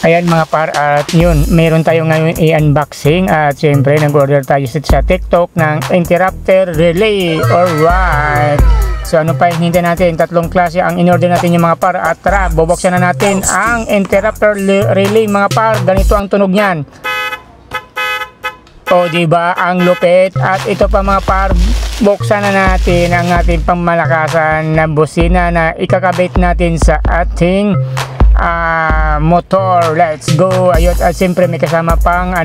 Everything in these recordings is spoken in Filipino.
Ayan mga par, at yun, meron tayo ngayon i-unboxing at syempre nag-order tayo sa TikTok ng interrupter relay. Alright, so ano pa hinihintay natin? Tatlong klase ang in-order natin yung mga par, at tara, bubuksan na natin ang interrupter relay mga par. Ganito ang tunog niyan. O diba, ang lupit. At ito pa mga par, buksan na natin ang ating pangmalakasan na busina na ikakabit natin sa ating motor. Let's go. Ayun, at siyempre may kasama pang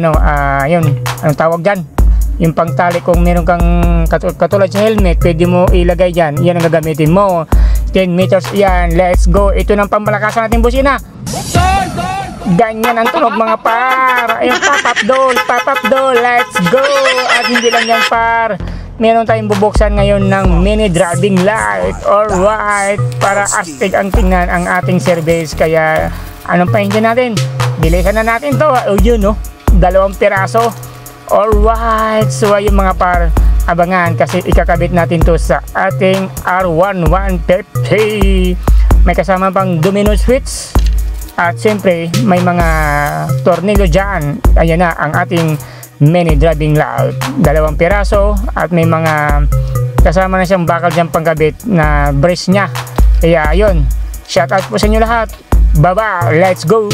yun, anong tawag dyan, yung pangtali. Kung meron kang katulad sa helmet, pwede mo ilagay dyan, yan ang gagamitin mo. 10 meters yan. Let's go. Ito ng pambalakasan natin busina. Ganyan ang tunog mga par. Ayun, pop up doll, let's go. At hindi lang yan par, meron tayong bubuksan ngayon ng mini driving light. Alright, para astig ang tingnan ang ating service. Kaya anong pahinga natin? Bilisan na natin to. O yun, no? 2 piraso. Alright, so ayun mga par, abangan kasi ikakabit natin to sa ating R1150. May kasama pang domino switch. At siyempre may mga tornilyo dyan. Ayan na ang ating mini driving light, 2 piraso. At may mga kasama na siyang bakal dyan pangkabit na brace nya. Kaya yun, shout out po sa inyo lahat. Baba, let's go.